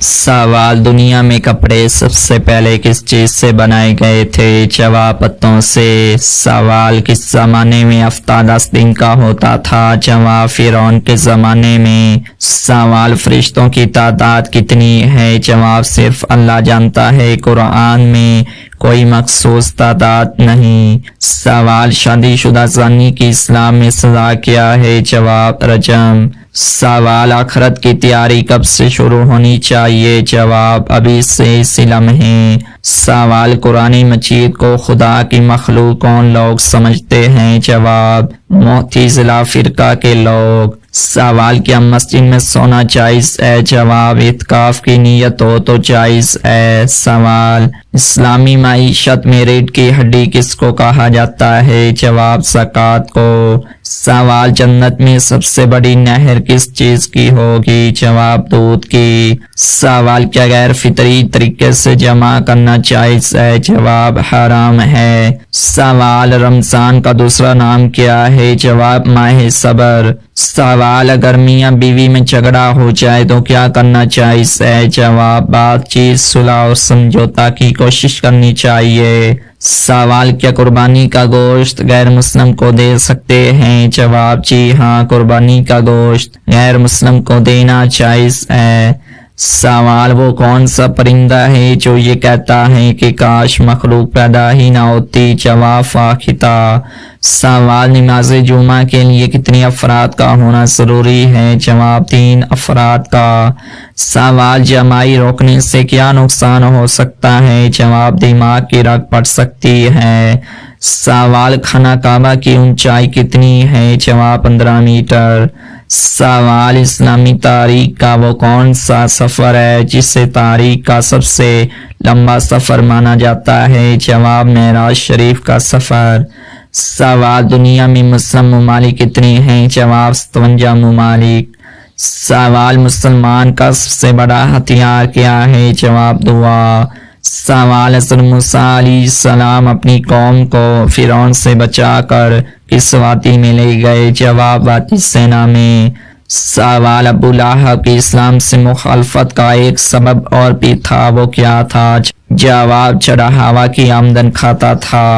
سوال: دنیا میں کپڑے سب سے پہلے کس چیز سے بنائے گئے تھے؟ جواب: پتوں سے۔ سوال: کس زمانے میں ہفتہ 10 دن کا ہوتا تھا؟ جواب: فرعون کے زمانے میں۔ سوال: فرشتوں کی تعداد کتنی ہے؟ جواب: صرف اللہ جانتا ہے، قرآن میں کوئی مخصوص تعداد نہیں۔ سوال: شادی شدہ زانی کی اسلام میں سزا کیا ہے؟ جواب: رجم۔ سوال: آخرت کی تیاری کب سے شروع ہونی چاہیے؟ جواب: ابھی سے، اسی لمحے۔ سوال: قرآن مجید کو خدا کی مخلوق کون لوگ سمجھتے ہیں؟ جواب: معتزلہ فرقہ کے لوگ۔ سوال: کیا مسجد میں سونا جائز ہے؟ جواب: اعتکاف کی نیت ہو تو جائز ہے۔ سوال: اسلامی معیشت میں ریڑھ کی ہڈی کس کو کہا جاتا ہے؟ جواب: زکوٰۃ کو۔ سوال: جنت میں سب سے بڑی نہر کس چیز کی ہوگی؟ جواب: دودھ کی۔ سوال: کیا غیر فطری طریقے سے جمع کرنا جائز ہے؟ جواب: حرام ہے۔ سوال: رمضان کا دوسرا نام کیا ہے؟ جواب: ماہ صبر۔ سوال: اگر میاں بیوی میں جھگڑا ہو جائے تو کیا کرنا جائز ہے؟ جواب: بات چیت، صلح اور سمجھوتا کی کوشش کرنی چاہیے۔ سوال: کیا قربانی کا گوشت غیر مسلم کو دے سکتے ہیں؟ جواب: جی ہاں، قربانی کا گوشت غیر مسلم کو دینا جائز ہے۔ سوال: وہ کون سا پرندہ ہے جو یہ کہتا ہے کہ کاش مخلوق پیدا ہی نہ ہوتی؟ جواب: فاختہ۔ سوال: نماز جمعہ کے لیے کتنی افراد کا ہونا ضروری ہے؟ جواب: 3 افراد کا۔ سوال: جماعی روکنے سے کیا نقصان ہو سکتا ہے؟ جواب: دماغ کی رگ پڑ سکتی ہے۔ سوال: خانہ کعبہ کی اونچائی کتنی ہے؟ جواب: 15 میٹر۔ سوال: اسلامی تاریخ کا وہ کون سا سفر ہے جسے تاریخ کا سب سے لمبا سفر مانا جاتا ہے؟ جواب: معراج شریف کا سفر۔ سوال: دنیا میں مسلم ممالک کتنی ہیں؟ جواب: 57 ممالک۔ سوال: مسلمان کا سب سے بڑا ہتھیار کیا ہے؟ جواب: دعا۔ سوال: حضرت موسیٰ علیہ السلام اپنی قوم کو فرعون سے بچا کر کس وادی میں لے گئے؟ جواب: وادی سینا میں۔ سوال: ابو لہب کی اسلام سے مخالفت کا ایک سبب اور بھی تھا، وہ کیا تھا؟ جواب: چڑھاوا کی آمدن کھاتا تھا۔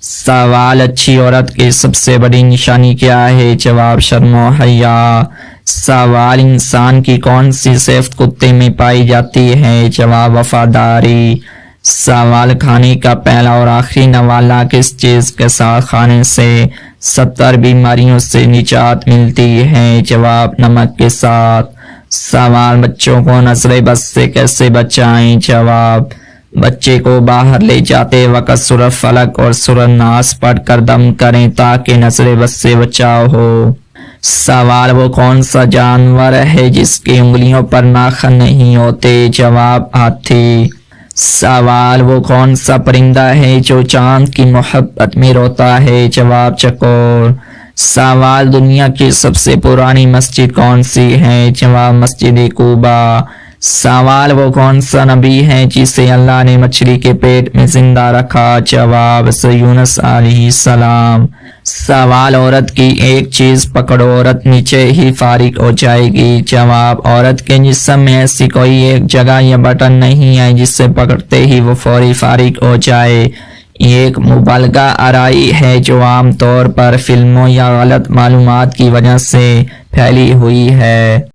سوال: اچھی عورت کی سب سے بڑی نشانی کیا ہے؟ جواب: شرم و حیا۔ سوال: انسان کی کون سی صفت کتے میں پائی جاتی ہے؟ جواب: وفاداری۔ سوال: کھانے کا پہلا اور آخری نوالا کس چیز کے ساتھ کھانے سے 70 بیماریوں سے نجات ملتی ہے؟ جواب: نمک کے ساتھ۔ سوال: بچوں کو نظر بد سے کیسے بچائیں؟ جواب: بچے کو باہر لے جاتے وقت سورۃ فلق اور سورۃ ناس پڑھ کر دم کریں تاکہ نظر بد سے بچاؤ ہو۔ سوال: وہ کون سا جانور ہے جس کی انگلیوں پر ناخن نہیں ہوتے؟ جواب: ہاتھی۔ سوال: وہ کون سا پرندہ ہے جو چاند کی محبت میں روتا ہے؟ جواب: چکور۔ سوال: دنیا کی سب سے پرانی مسجد کون سی ہے؟ جواب: مسجد قباء۔ سوال: وہ کون سا نبی ہے جسے اللہ نے مچھلی کے پیٹ میں زندہ رکھا؟ جواب: یونس علیہ السلام۔ سوال: عورت کی ایک چیز پکڑو، عورت نیچے ہی فارغ ہو جائے گی؟ جواب: عورت کے جسم میں ایسی کوئی ایک جگہ یا بٹن نہیں ہے جس سے پکڑتے ہی وہ فوری فارغ ہو جائے۔ یہ ایک مبالغہ آرائی ہے جو عام طور پر فلموں یا غلط معلومات کی وجہ سے پھیلی ہوئی ہے۔